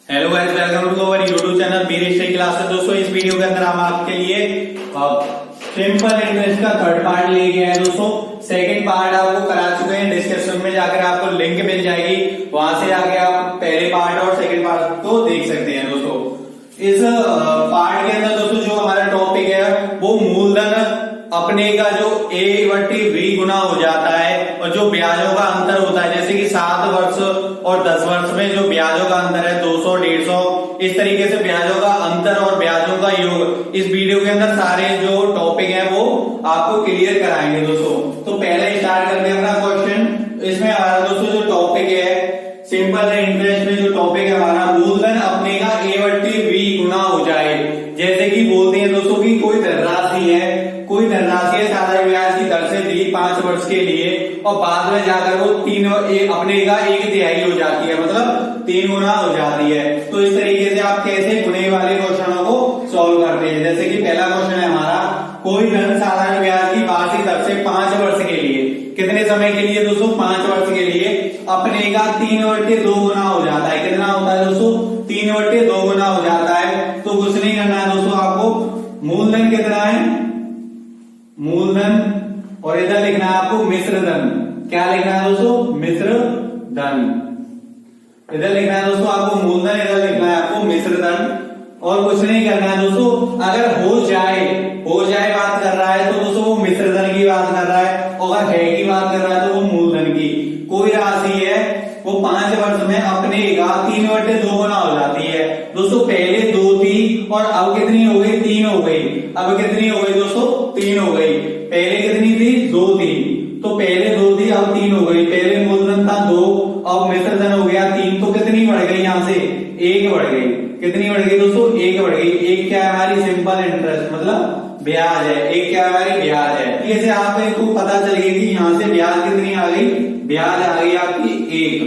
Hello guys, welcome to our YouTube channel मेरी history classes. दोस्तों इस वीडियो के अंदर हम आपके लिए सिंपल इंटरेस्ट का थर्ड पार्ट ले गए हैं। दोस्तों सेकंड पार्ट आपको करा चुके हैं, डिस्क्रिप्शन में जाकर आपको लिंक मिल जाएगी, वहां से आके आप पहले पार्ट और सेकंड पार्ट को देख सकते हैं। दोस्तों इस पार्ट के अंदर दोस्तों जो हमारा टॉपिक है वो मूलधन अपने का जो A/V गुना हो जाता है और जो ब्याजों का अंतर होता है, जैसे कि 7 वर्ष और 10 वर्ष में जो ब्याजों का अंतर है 200, 150, इस तरीके से ब्याजों का अंतर और ब्याजों का योग इस वीडियो के अंदर सारे जो टॉपिक है वो आपको क्लियर कराएंगे। दोस्तों तो पहले स्टार्ट करते हैं अपना क्वेश्चन। इसमें हमारा दोस्तों जो टॉपिक है सिंपल इंटरेस्ट में जो टॉपिक है हमारा मूलधन अपने का A/V गुना हो जाए। जैसे कि बोलते हैं दोस्तों की कोई धनराशि है साधारण ब्याज की दर से दी 5 वर्ष के लिए और बाद में जाकर वो अपने का 1/3 हो जाती है, मतलब 3 गुना हो जाती है। तो इस तरीके से आप कैसे गुणे वाले क्वेश्चनों को सॉल्व करते हैं। जैसे कि पहला क्वेश्चन है हमारा, कोई धन साधारण ब्याज की वार्षिक दर से 5 वर्ष के लिए, कितने समय के लिए दोस्तों? 5 वर्ष के लिए अपने का 3/2 गुना हो जाता है। कितना होता है दोस्तों? 3/2 गुना हो जाता है। तो कुछ नहीं करना है दोस्तों, आपको मूलधन कितना है, मूलधन, और इधर लिखना है आपको मिश्र धन। क्या लिखना है दोस्तों? मिश्र धन। इधर लिखना है दोस्तों आपको मूलधन, इधर लिखना है आपको मिश्र धन, और कुछ नहीं करना है दोस्तों। अगर हो जाए बात कर रहा है तो दोस्तों वो मिश्र धन की बात कर रहा है, और अगर है की बात कर रहा है तो वो मूलधन की। कोई राशि है वो 5 वर्ष में अपने का 3/2 गुना हो जाती है। दोस्तों पहले 2 थी और अब कितनी हो गई? 3 हो गई। अब कितनी हो गई दोस्तों? 3 हो गई। पहले कितनी थी? 2 थी। तो पहले 2 थी, अब 3 हो गई। पहले मूलधन था 2, अब मिश्र धन हो गया 3। तो कितनी बढ़ गई? यहाँ से 1 बढ़ गई। कितनी बढ़ गई दोस्तों? 1 बढ़ गई। 1 क्या है? हमारी सिंपल इंटरेस्ट मतलब ब्याज है। 1 क्या है? हमारी ब्याज है। जैसे आपको पता चल गई कि यहाँ से ब्याज कितनी आ गई? ब्याज आ गई आपकी 1,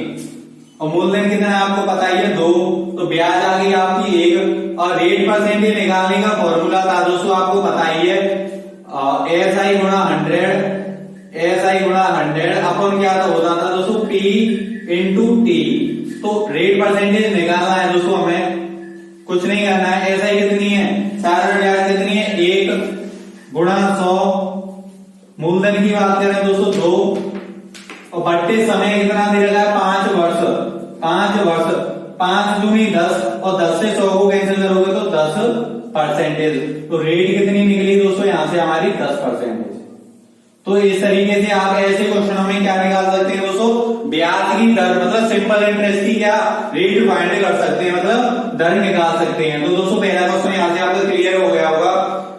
और मूलधन कितना है आपको पता ही है 2, तो ब्याज आ गई आपकी 1। और रेट परसेंटेज निकालने का फॉर्मूला था दोस्तों आपको पता ही है, SI गुणा 100 अपन क्या था होता था दोस्तों P/T। तो रेट परसेंटेज निकालना है दोस्तों, हमें कुछ नहीं करना है। SI कितनी है? साधारण ब्याज कितनी है? 1 गुणा 100। मूलधन की बात करें दोस्तों 2, और बढ़ते समय कितना दे रखा है? 5 वर्ष। 5 दूनी 10, और 10 से 100 को कैंसिल करोगे तो 10%। तो रेट कितनी निकली दोस्तों? यहाँ से हमारी 10%। तो इस तरीके से आप ऐसे क्वेश्चनों में क्या निकाल सकते हैं दोस्तों? ब्याज की दर मतलब सिंपल इंटरेस्ट की क्या रेट फाइंड कर सकते हैं, मतलब दर निकाल सकते हैं। तो दोस्तों पहला क्वेश्चन यहाँ से आपका क्लियर हो गया होगा।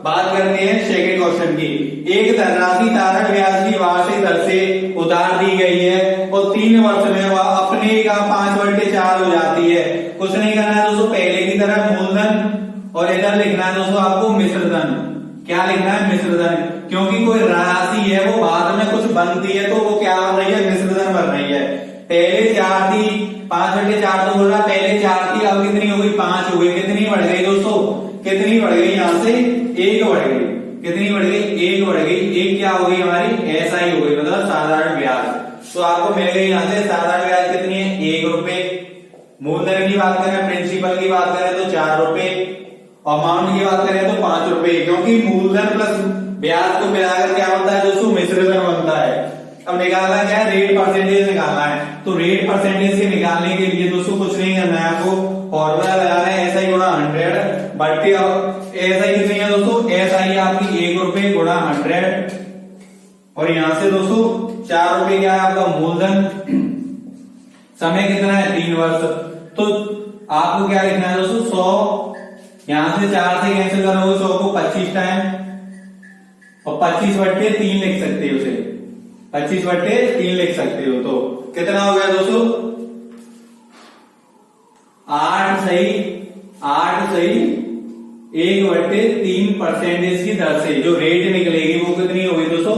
बात करते हैं सेकंड क्वेश्चन की। एक धनराशि साधारण ब्याज की वार्षिक दर से उधार दी गई है और 3 वर्ष में वह अपने का 5/4 हो जाती है। कुछ नहीं करना है दोस्तों, पहले की तरह मूलधन, और इधर लिखना है दोस्तों आपको मिश्र धन। क्या लिखना है? मिश्र धन, क्योंकि कोई राशि है वो बाद में कुछ बनती है तो वो क्या बन रही है? मिश्र धन बन रही है। पहले 4 थी, 5/4 तो बोल रहा, पहले 4 थी, अब कितनी हो गई? 5 हो गई। कितनी बढ़ गई दोस्तों? कितनी बढ़ गई? यहाँ से 1 बढ़ गई। कितनी बढ़ गई? 1 बढ़ गई। 1 क्या हो गई? हमारी SI हो गई, मतलब साधारण ब्याज। तो आपको मिल गई यहाँ से साधारण ब्याज कितनी है? 1 रुपए। मूलधन की बात करें, प्रिंसिपल की बात करें तो 4 रुपए, अमाउंट की बात करें तो 5 रुपए, क्योंकि मूलधन प्लस ब्याज को मिलाकर क्या बनता है दोस्तों? मिश्र धन बनता है। अब निकालना क्या है? रेट परसेंटेज निकालना है। तो रेट परसेंटेज से निकालने के लिए दोस्तों कुछ नहीं करना है, आपको फॉर्मूला लगाना है SI गुणा 100 बट्टे SI कितनी है दोस्तों? SI आपकी 1 रुपए गुणा 100, और यहां से दोस्तों 4 रुपए क्या है आपका मूलधन। समय कितना है? 3 वर्ष। तो आपको क्या लिखना है दोस्तों? 100, यहां से 4 से कैंसिल करोगे 100 को 25 टाइम, और 25/3 लिख सकते हो उसे, 25/3 लिख सकते हो। तो कितना हो गया दोस्तों? 8 सही 1/3% की दर से जो रेट निकलेगी वो कितनी होगी दोस्तों?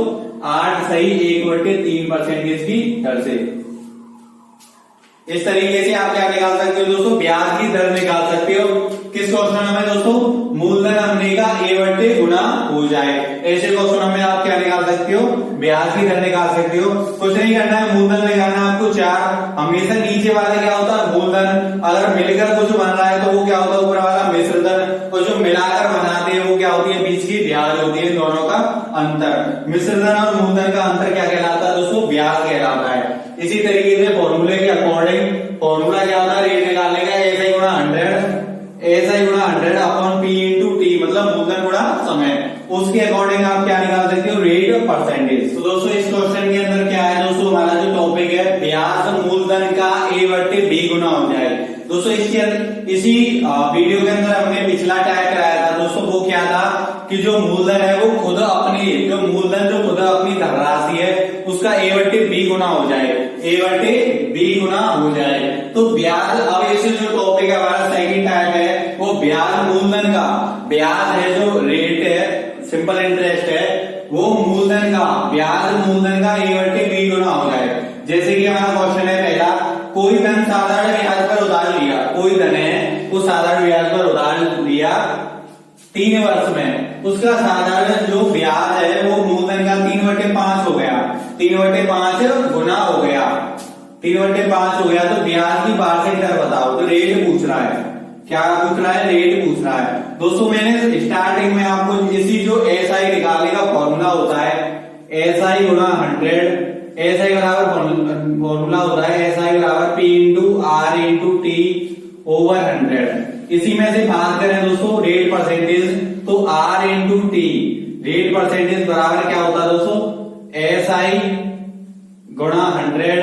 8 सही 1/3% की दर से। इस तरीके से आप क्या निकाल सकते हो दोस्तों? ब्याज की दर निकाल सकते हो। किस क्वेश्चन में दोस्तों? मूलधन अपने का A/गुना हो जाए, ऐसे क्वेश्चन में आप क्या निकाल सकते हो? ब्याज की दर निकाल सकते हो। कुछ नहीं करना है, मूलधन निकालना है आपको 4, हमेशा नीचे वाला क्या होता है मूलधन, अगर मिलकर कुछ बन रहा है तो वो क्या होता है ऊपर वाला मिश्रधन, और जो मिलाकर बनाते हैं वो क्या होती है बीच की ब्याज होती है, दोनों का अंतर। मिश्रधन और मूलधन का अंतर क्या कहलाता है दोस्तों, ब्याज कहलाता है। इसी तरीके से फॉर्मूले के अकॉर्डिंग फॉर्मूला क्या होता है रेट निकालने का, SI गुणा 100 अपॉन P इंटू टी, मतलब मूलधन गुणा समय। उसके अकॉर्डिंग आप क्या निकाल सकते हो, रेट परसेंटेज। तो दोस्तों इस क्वेश्चन के अंदर क्या है दोस्तों, हमारा जो टॉपिक है ब्याज मूलधन का A/B गुना हो जाए। दोस्तों इसी वीडियो के अंदर हमने पिछला टाइप कराया था दोस्तों, वो क्या था कि जो मूलधन है वो खुद अपनी धनराशि है उसका A/B गुना हो जाए, A/B गुना हो जाए। तो ब्याज, अब इसे जो टॉपिक है हमारा सेकंड टाइप है वो ब्याज मूलधन का, ब्याज है जो रेट है सिंपल इंटरेस्ट है वो मूलधन का, ब्याज मूलधन का A/B गुना हो जाए। जैसे कि हमारा क्वेश्चन है पहला, कोई धन साधारण ब्याज पर उधार लिया, कोई धन है वो साधारण ब्याज पर उधार लिया 3 वर्ष में, उसका साधारण जो ब्याज है वो मूलधन का 3/5 हो गया, 3/5 गुना हो गया, 3/5 हो गया। तो ब्याज की वार्षिक दर बताओ, तो रेट पूछ रहा है, क्या पूछ रहा है, रेट पूछ रहा है। दोस्तों मैंने स्टार्टिंग में आपको इसी जो SI निकालने का फॉर्मूला होता है SI गुणा 100, SI बराबर फॉर्मूला होता है SI बराबर P into R into T over 100। इसी में से बात करें दोस्तों रेट परसेंटेज, तो R into T rate percentage बराबर क्या होता है दोस्तों, SI गुणा 100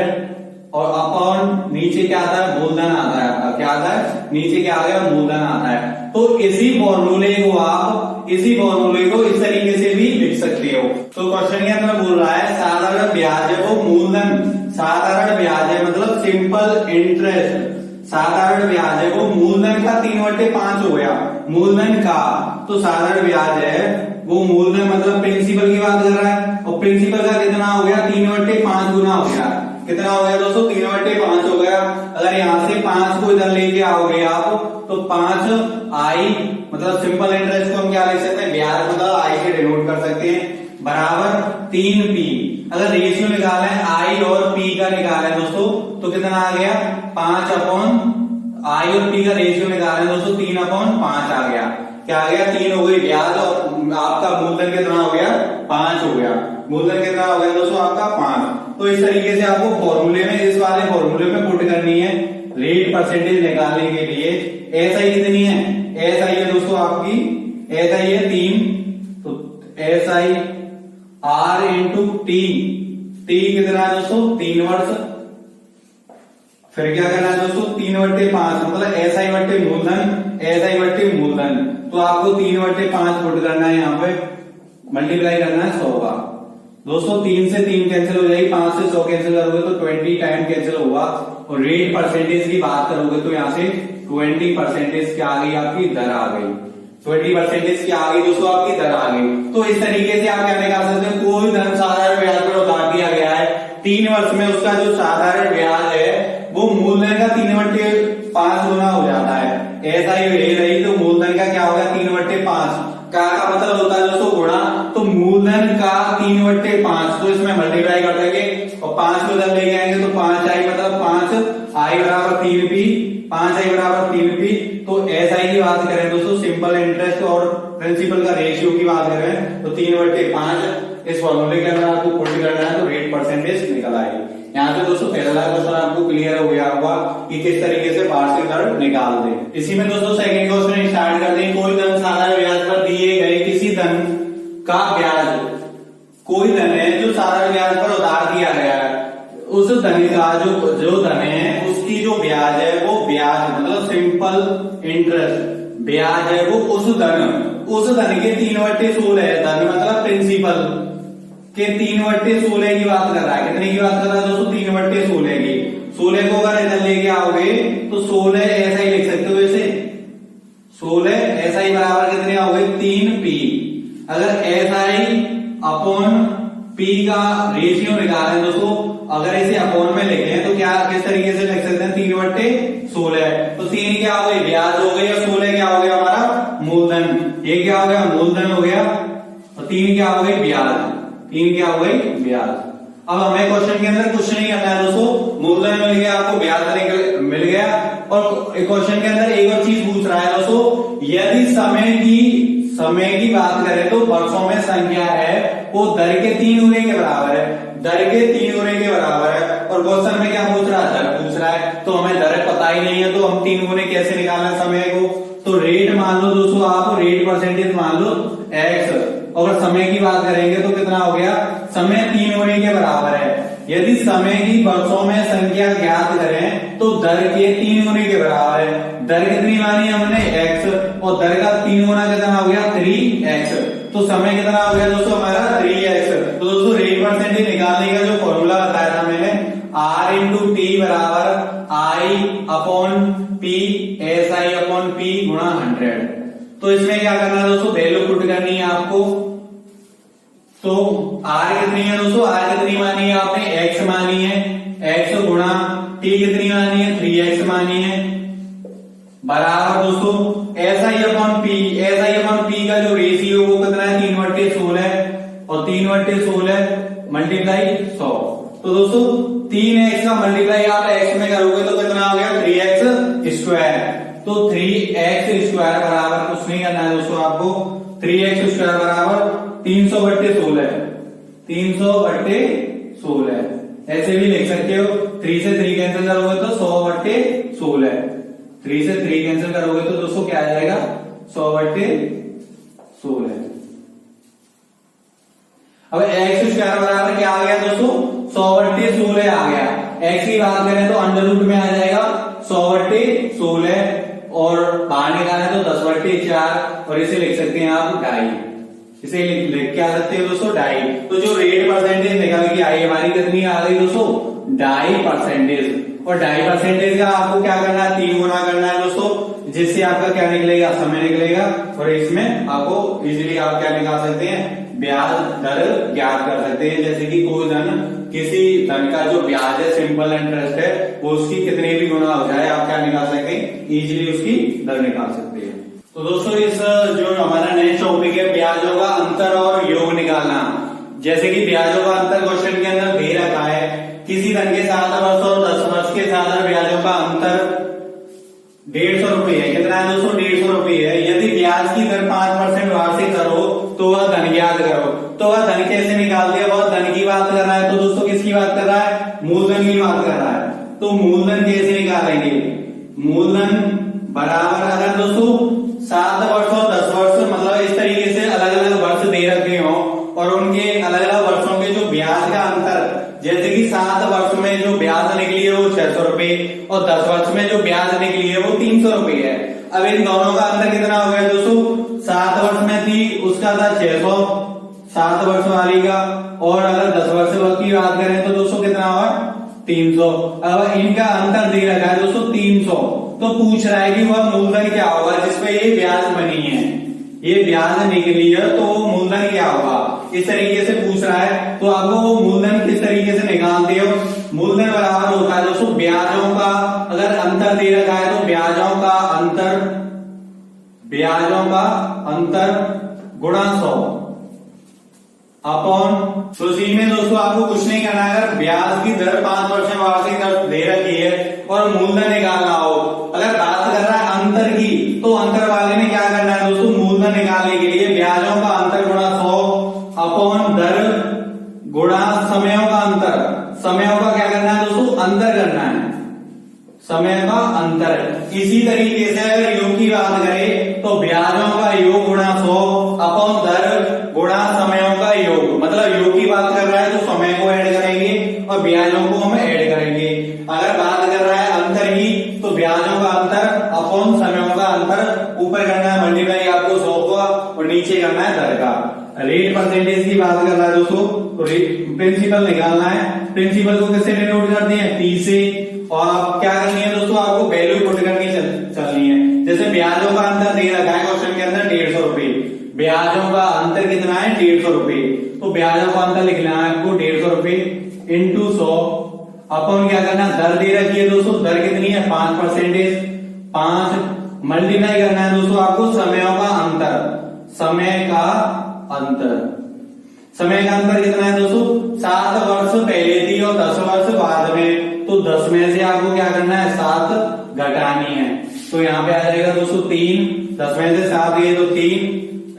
और अपॉन नीचे क्या आता है मूलधन आता है, क्या आता है नीचे क्या आ गया मूलधन आता है। तो इसी फॉर्मूले को इस तरीके से भी लिख सकते हो। तो क्वेश्चन के अंदर बोल रहा है साधारण ब्याज है वो मूलधन, साधारण ब्याज है मतलब सिंपल इंटरेस्ट, साधारण ब्याज है वो मूलधन का 3/5 हो गया, मूलधन का, तो साधारण ब्याज है वो मूलधन मतलब प्रिंसिपल की बात कर रहा है, और प्रिंसिपल का कितना हो गया 3/5 गुना हो गया, कितना हो गया दोस्तों 3/5 हो गया। अगर यहाँ से 5 को इधर लेके आओगे आप तो 5I मतलब सिंपल इंटरेस्ट को हम क्या लिख सकते हैं, ब्याज मतलब I से डिनोट कर सकते हैं, बराबर 3P। अगर रेशियो निकाला है I और P का निकाला है दोस्तों तो कितना आ गया 5 अपॉन I और P का रेशियो निकाला है दोस्तों 3/5 आ गया, क्या आ गया 3 हो गई ब्याज, और आपका मूलधन कितना हो गया 5 हो गया, मूलधन कितना हो गया दोस्तों आपका 5। तो इस तरीके से आपको फॉर्मूले में, इस वाले फॉर्मूले में पुट करनी है रेट परसेंटेज निकालने के लिए। SI कितनी है, SI है दोस्तों आपकी, SI है 3, तो SI R इंटू टी कितना है दोस्तों 3 वर्ष, फिर क्या करना है दोस्तों 3/5 मतलब SI बट्टे मूलधन, तो आपको 3/5 पुट करना है, यहाँ पे मल्टीप्लाई करना है 100 का। दोस्तों 3 से 3 कैंसिल हो जाएगी, 5 से 100 कैंसिल करोगे तो 20 टाइम कैंसिल होगा, और रेट परसेंटेज की बात करोगे तो यहाँ से 20% क्या आ गई आपकी दर आ गई, 20% क्या आ गई दोस्तों आपकी दर आ गई। तो इस तरीके से आप क्या निकाल सकते हो, कोई धन साधारण ब्याज पर उधार दिया गया है 3 वर्ष में, उसका जो साधारण ब्याज है वो मूलधन का 3/5 गुना हो जाता है, ऐसा ही रही तो मूलधन का क्या होगा 3/5 का मतलब होता है दोस्तों गुणा, तो मूलधन का 3/5, तो इसमें मल्टीप्लाई कर देंगे और 5 को इधर लेके आएंगे तो 5I मतलब 5I बराबर 3P, 5I बराबर 3P। तो SI की बात करें दोस्तों सिंपल इंटरेस्ट और प्रिंसिपल का रेशियो की बात करें तो 3/5 इस फॉर्मूले के अंदर आपको पुट करना है तो रेट परसेंटेज निकल आएगी। यहाँ से दोस्तों पहला क्वेश्चन आपको क्लियर हो गया होगा कि किस तरीके से वार्षिक दर निकाल दें। इसी में दोस्तों सेकंड क्वेश्चन स्टार्ट करते हैं। कोई धन साधारण ब्याज पर दिए गए किसी धन का ब्याज, कोई धन है जो साधारण ब्याज पर उधार दिया गया है, उस धन का जो धन है उसकी जो ब्याज है वो ब्याज मतलब सिंपल इंटरेस्ट ब्याज है वो उस धन के 3/16 है, धन मतलब प्रिंसिपल के 3/16 की बात कर रहा है। कितने की बात कर रहा है दोस्तों 3/16 की। 16 को अगर इधर लेके आओगे तो 16 ऐसा ही लिख सकते हो, ऐसे 16 ऐसा ही बराबर कितने आओगे 3P। अगर SI अपॉन P का रेशियो निकालें दोस्तों, अगर इसे अपॉन में लिखें तो क्या किस तरीके से लिख सकते हैं 3/16, तो 3 क्या हो गई ब्याज हो गई और 16 क्या हो गया हमारा मूलधन, ये क्या हो गया मूलधन हो गया और 3 क्या हो गई ब्याज, 3 क्या हो गई ब्याज। अब हमें क्वेश्चन के अंदर कुछ नहीं करना है दोस्तों, मूलधन मिल गया आपको, ब्याज मिल गया, और क्वेश्चन के अंदर एक और चीज पूछ रहा है दोस्तों, यदि समय की बात करें तो वर्षों में संख्या है वो दर के 3 गुने के बराबर है, दर के 3 गुने के बराबर है। और क्वेश्चन में क्या पूछ रहा है, दर पूछ रहा है, तो हमें दर पता ही नहीं है तो हम 3 गुने कैसे निकालना समय को। तो रेट मान लो दोस्तों, आप रेट परसेंटेज मान लो x, और समय की बात करेंगे तो कितना हो गया, समय 3 गुने के बराबर है। यदि समय की वर्षों में संख्या ज्ञात करें तो दर के 3 गुने के बराबर है। दर कितनी मानी हमने x, और दर का 3 गुना कितना हो गया 3x, तो समय कितना हो गया दोस्तों हमारा 3x। तो दोस्तों रेट परसेंटेज निकालने का जो फॉर्मूला बताया था मैंने, R इंटू टी बराबर I/P SI/P गुणा 100। तो इसमें क्या करना है दोस्तों, वैल्यू पुट करनी है आपको। तो R कितनी है दोस्तों, R कितनी मानी है आपने, x मानी है, x गुणा t कितनी मानी है 3x मानी है, बराबर दोस्तों SI/P का जो रेशियो वो कितना है 3/16, और 3/16 मल्टीप्लाई 100। तो दोस्तों 3x का मल्टीप्लाई आप x में करोगे तो कितना हो गया 3x स्क्वायर। तो 3x स्क्वायर बराबर कुछ नहीं करना है दोस्तों आपको, 3x स्क्वायर बराबर 300/16, 300/16 ऐसे भी लिख सकते हो। 3 से 3 कैंसिल करोगे तो 100/16, 3 से 3 कैंसिल करोगे तो दोस्तों क्या आ जाएगा 100/16। अब x स्क्वायर बराबर क्या आ गया दोस्तों 100/16 आ गया। x की बात करें तो अंडर रूट में आ जाएगा 100/16, और बाहर निकाले तो 10/4, और इसे लिख सकते हैं आप 2.5, इसे लिख के आ सकते हो दोस्तों 2.5। तो जो रेट परसेंटेज निकल के आई हमारी कितनी आ गई दोस्तों 2.5%। और 2.5% का आपको क्या करना है 3 गुना करना है दोस्तों, जिससे आपका क्या निकलेगा समय निकलेगा। और इसमें आपको इजीली आप क्या निकाल सकते हैं, ब्याज दर ज्ञात कर सकते हैं। जैसे कि कोई धन, किसी धन का जो ब्याज है सिंपल इंटरेस्ट है वो उसकी कितने भी गुना हो जाए आप क्या निकाल सकते हैं, इजीली उसकी दर निकाल सकते हैं। तो दोस्तों इस जो हमारा नेक्स्ट टॉपिक है ब्याजों का अंतर और योग निकालना। जैसे कि ब्याजों का अंतर क्वेश्चन के अंदर दे रखा है, किसी धन के 7 वर्ष और 10 वर्ष के साथ ब्याजों का अंतर 150 रुपये है। कितना है दोस्तों 150 रुपये है। यदि ब्याज की दर 5% वार्षिक दर हो तो वह धन ज्ञात करो। तो वह धन कैसे निकालते हैं, वह धन की बात कर रहा है। तो दोस्तों किसकी बात कर रहा है, मूलधन की बात कर रहा है। तो मूलधन कैसे निकालेंगे, मूलधन बराबर, अगर दोस्तों 7 वर्ष और 10 वर्ष मतलब इस तरीके से अलग अलग वर्ष दे रखे हो और उनके अलग अलग वर्षों के जो ब्याज का अंतर, जैसे कि 7 वर्ष में जो ब्याज निकली है वो 600 रुपए और 10 वर्ष में जो ब्याज निकली है वो 300 रुपए है। अब इन दोनों का अंतर कितना हो गया दोस्तों, 7 वर्ष में थी उसका था 600 7 वर्ष वाली का, और अगर 10 वर्ष की बात करें तो दोस्तों कितना होगा 300। अब इनका अंतर दे रखा है दोस्तों 300। तो पूछ रहा है कि वह मूलधन क्या होगा जिसपे ये ब्याज बनी है, ये ब्याज निकली है तो वो मूलधन क्या होगा, इस तरीके से पूछ रहा है। तो आपको वो मूलधन किस तरीके से निकालते हो, मूलधन बराबर होता है दोस्तों ब्याजों का, अगर अंतर दे रखा है तो ब्याजों का अंतर गुणा 100 अपॉन। तो इसी में दोस्तों आपको कुछ नहीं करना है, अगर ब्याज की दर 5% वार्षिक दर दे रखी है और मूलधन निकालना हो, अगर बात कर रहा है अंतर की तो अंतर वाले में क्या करना है दोस्तों, मूलधन निकालने के लिए ब्याजों का अंतर गुणा 100 अपॉन दर गुणा समयों का अंतर। समयों का क्या करना है दोस्तों, अंतर करना है, समय का अंतर। इसी तरीके से अगर योग की बात करें तो ब्याजों का योग गुणा 100 अपॉन दर गुणा समयों का योग, मतलब योग की बात कर रहा है तो समय को ऐड करेंगे और ब्याजों को हम ऐड करेंगे। अगर बात कर रहा है अंतर की तो ब्याजों का अंतर अपॉन समयों का अंतर, ऊपर करना है मल्टीप्लाई आपको 100 का और नीचे करना है दर का। रेट परसेंटेज की बात कर रहा है दोस्तों तो प्रिंसिपल निकालना है, प्रिंसिपल को किससे डिनोट करते हैं, P से। और आप क्या करनी है दोस्तों, आपको वैल्यू पुट करके चलनी है। जैसे ब्याजों का अंतर दे रखा है क्वेश्चन के अंदर 150 रुपए, ब्याजों का अंतर कितना है 150 रुपए, तो ब्याजों का अंतर लिखना है आपको 150 रुपए इंटू 100 अपन क्या करना, दर दे रखी है दोस्तों, दर कितनी है 5%, 5 मल्टीप्लाई करना है दोस्तों आपको समयों का अंतर, समय का अंतर। समय का अंतर कितना है दोस्तों, 7 वर्ष पहले थी और 10 वर्ष बाद में, तो 10 में से आपको क्या करना है, 7 घटानी है। तो यहाँ पे आ जाएगा दोस्तों 3, 10 में से 7 गए तो 3,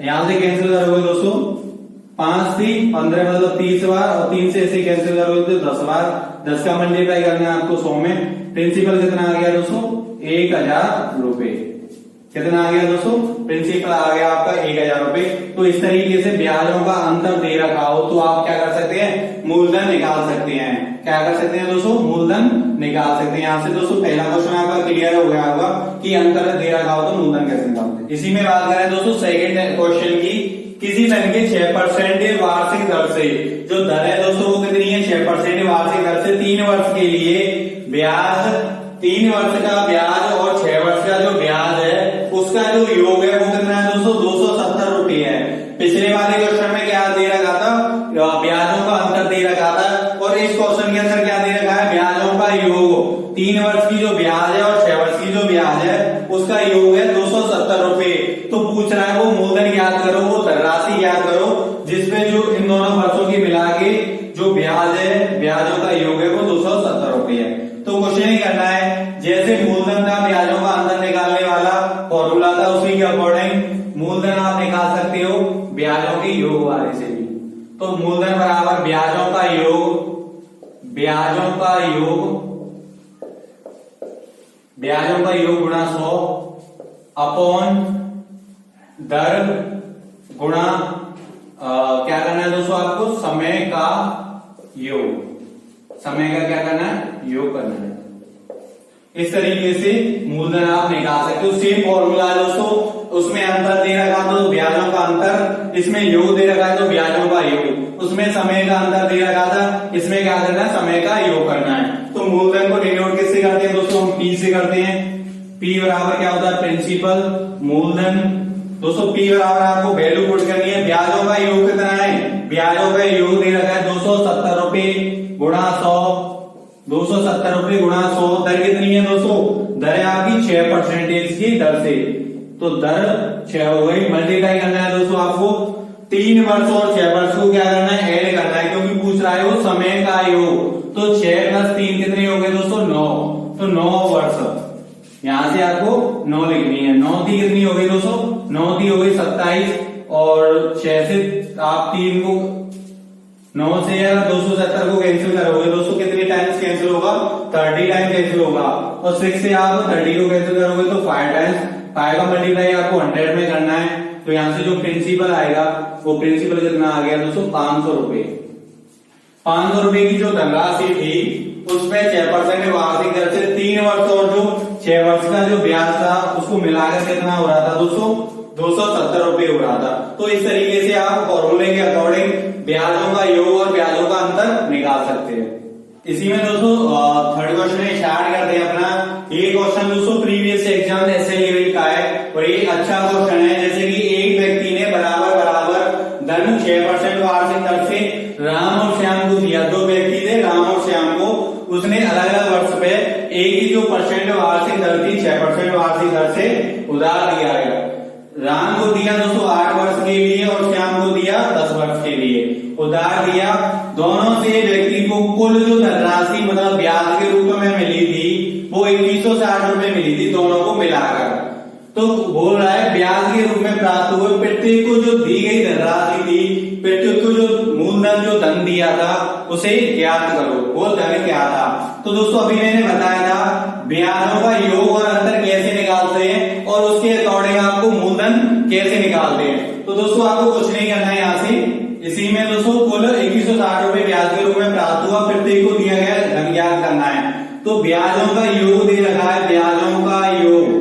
यहां से कैंसिल करोगे दोस्तों 5 थी 15 मतलब 30 बार, और 3 से ऐसे कैंसिल करोगे तो 10 बार, 10 का मल्टीप्लाई करना है आपको 100 में। प्रिंसिपल कितना आ गया दोस्तों, 1000 रुपए। कितना आ गया दोस्तों, प्रिंसिपल आ गया आपका 1000 रुपए। तो इस तरीके से ब्याजों का अंतर दे रखा हो तो आप क्या कर सकते हैं, मूलधन निकाल सकते हैं। क्या कर सकते हैं दोस्तों, मूलधन निकाल सकते हैं। यहाँ से दोस्तों पहला क्वेश्चन आपका क्लियर हो गया होगा कि अंतर दे रखा हो तो मूलधन कैसे निकालते हैं। इसी में बात करें दोस्तों सेकंड क्वेश्चन की, किसी धन के 6% वार्षिक दर से, जो दर है दोस्तों वो कितनी है, 6% वार्षिक दर से 3 वर्ष के लिए ब्याज, 3 वर्ष का ब्याज और 6 वर्ष का जो ब्याज है उसका जो योग है वो कितना है दोस्तों, 270 रुपए है। पिछले वाले क्वेश्चन में क्या दे रखा था, ब्याजों का अंतर दे रखा था, और इस क्वेश्चन के अंदर क्या दे रखा है, ब्याजों का योग। 3 वर्ष की जो ब्याज है और 6 वर्ष की जो ब्याज है उसका योग है 270 रुपए। तो पूछ रहा है वो मूलधन ज्ञात करो, वो धनराशि ज्ञात करो जिसमें जो इन दोनों वर्षों की मिला के जो ब्याज है, ब्याजों का योग है वो 270 रुपए है। तो क्वेश्चन ही करना है, जैसे मूलधन का ब्याजों का अंतर निकालने वाला फॉर्मूला था उसी के अकॉर्डिंग मूलधन आप निकाल सकते हो ब्याजों के योग वाले से भी। तो मूलधन बराबर ब्याजों का योग, ब्याजों का योग, ब्याजों का योग गुणा 100 अपॉन दर गुणा क्या करना है दोस्तों, आपको समय का योग, समय का क्या करना है, योग करना है। इस तरीके से मूलधन आप निकाल सकते हो। सेम फॉर्मूला है दोस्तों, उसमें अंतर दे रखा तो ब्याजों का अंतर, इसमें योग दे रखा है तो ब्याजों का योग, उसमें समय का अंतर दे रखा था, इसमें क्या करना है, समय का योग करना है। तो मूलधन को डिनोट किससे करते हैं दोस्तों, हम P से करते हैं। P बराबर क्या होता है, प्रिंसिपल मूलधन। दोस्तों P बराबर आपको वैल्यू पुट करनी है, ब्याजों का योग कितना है, ब्याजों का योग दे रखा है 270 रुपए गुणा 100, 270 रुपए गुणा 100। दर कितनी है दोस्तों, दर है आपकी 6% की दर से, तो दर 6 हो गई। मल्टीप्लाई करना है दोस्तों आपको 3 वर्ष और 6 वर्ष को क्या करना है, ऐड करना है, क्योंकि पूछ रहा है वो समय का योग। तो 6 + 3 कितने हो गए दोस्तों, 9, तो 9 वर्ष। यहां से आपको 9 लिखनी है। 9 थी कितनी हो गई दोस्तों, 9 थी हो गई 27, और 6 से आप 3 को, 9 से अगर 270 को कैंसिल करोगे दोस्तों कितने टाइम्स कैंसिल होगा, 30 टाइम कैंसिल होगा, और 6 से आप 30 को कैंसिल करोगे तो 5 टाइम्स। 5 का मल्टीप्लाई आपको 100 में करना है। तो यहां से जो प्रिंसिपल आएगा वो प्रिंसिपल कितना आ गया दोस्तों, 500 रुपए। 500 रुपए की जो धनराशि थी उसमें 6% वार्षिक दर से 3 वर्ष और जो 6 वर्ष का जो ब्याज था उसको मिलाकर कितना हो रहा था दोस्तों, 270 रुपए हो रहा था। तो इस तरीके से आप फॉर्मूले के अकॉर्डिंग ब्याजों का योग और ब्याजों का अंतर निकाल सकते हैं। इसी में दोस्तों थर्ड क्वेश्चन स्टार्ट करते हैं अपना। ये क्वेश्चन दोस्तों प्रीवियस एग्जाम एसए लेवल का है और ये अच्छा क्वेश्चन है। जैसे कि एक व्यक्ति ने बराबर बराबर धन 6% वार्षिक दर से राम और श्याम को दिया। दो व्यक्ति थे राम और श्याम को, उसने अलग अलग वर्ष पे एक ही जो परसेंट वार्षिक दर थी 6% वार्षिक दर से उधार दिया गया। राम को दिया दोस्तों 8 वर्ष के लिए और श्याम को दिया 10 वर्ष के लिए उधार दिया। दोनों से व्यक्ति को कुल जो धनराशि मतलब ब्याज के रूप में मिली थी वो 2160 रुपए मिली थी दोनों को मिलाकर। तो बोल रहा है ब्याज के रूप में प्राप्त हुए प्रत्येक को जो दी गई धनराशि थी, प्रत्येक को जो मूलधन जो धन दिया था उसे ज्ञात करो। वो धन क्या था? तो दोस्तों अभी मैंने बताया था ब्याजों का योग और अंतर कैसे निकालते हैं और उसके अकॉर्डिंग आपको मूलधन कैसे निकालते हैं। तो दोस्तों आपको कुछ नहीं करना है यहाँ से, इसी में दोस्तों कुल 2160 रुपए ब्याज के रूप में प्राप्त हुआ, प्रत्येक को दिया गया धन ज्ञात करना है। तो ब्याजों का योग दे रखा है, ब्याजों का योग,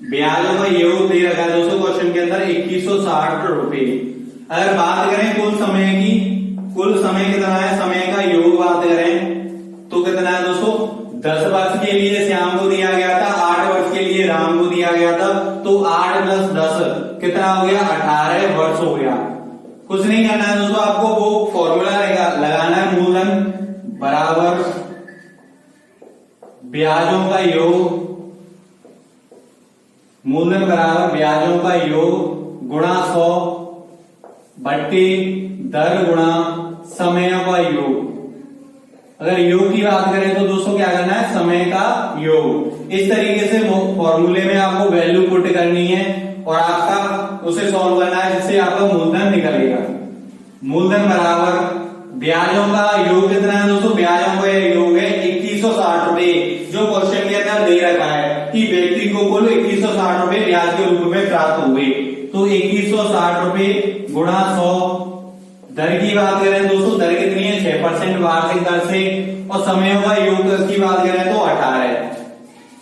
ब्याजों का योग दे रखा है दोस्तों क्वेश्चन के अंदर 2160 रुपए। अगर बात करें कुल समय की, कुल समय कितना है, समय का योग बात करें तो कितना है दोस्तों 10 वर्ष के लिए श्याम को दिया गया था, 8 वर्ष के लिए राम को दिया गया था। तो 8 + 10 कितना हो गया 18 वर्ष हो गया। कुछ नहीं करना है दोस्तों, आपको वो फॉर्मूला लगाना है मूलधन बराबर ब्याजों का योग, मूलधन बराबर ब्याजों का योग गुणा 100 बट्टे दर गुणा समय का योग। अगर योग की बात करें तो दोस्तों क्या करना है, समय का योग। इस तरीके से फॉर्मूले में आपको वैल्यू पुट करनी है और आपका उसे सॉल्व करना है, जिससे आपका मूलधन निकलेगा। मूलधन बराबर ब्याजों का योग कितना है दोस्तों, ब्याजों का योग है 2160 रुपए, जो क्वेश्चन के अंदर दे रखा है कि व्यक्ति को कुल 2160 रुपए ब्याज के रूप में प्राप्त हुए। तो 2160 रुपए गुणा 100। दर की बात करें दोस्तों, दर कितनी है, 6% वार्षिक दर से। और समयों का योग की बात करें तो 18।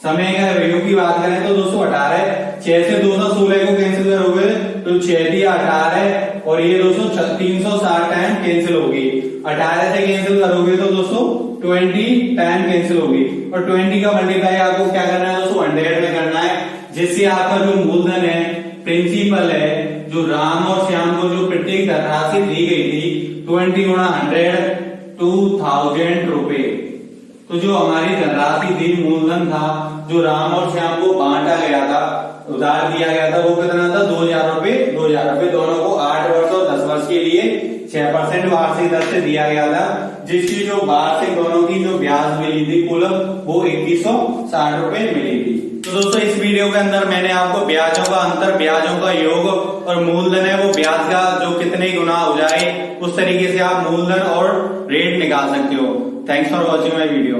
समय का योग की बात करें तो दोस्तों 18। 6 से 216 को कैंसिल करोगे तो 6 दिया 18 और ये दोस्तों 360 टाइम कैंसिल होगी। 18 से कैंसिल करोगे तो दोस्तों 20 टाइम कैंसिल होगी और 20 का मल्टीप्लाई आपको क्या करना है दोस्तों, 100 में करना है, जिससे आपका जो मूलधन है, प्रिंसिपल है, जो राम और श्याम को जो प्रत्येक धनराशि दी गई थी 20 गुणा 100 2000 रुपए। तो जो हमारी धनराशि थी, मूलधन था, जो राम और श्याम को बांटा गया था, उधार दिया गया था, वो कितना था, 2000 रुपए। 2000 रुपए दोनों को 8 वर्ष और 10 वर्ष के लिए 6% वार्षिक दर से दिया गया था, जिसकी जो वार्षिक दोनों की जो ब्याज मिली थी कुल, वो 2160 रुपए मिली थी। तो दोस्तों इस वीडियो के अंदर मैंने आपको ब्याजों का अंतर, ब्याजों का योग और मूलधन है वो ब्याज का जो कितने गुना हो जाए, उस तरीके से आप मूलधन और रेट निकाल सकते हो। Thanks for watching my video.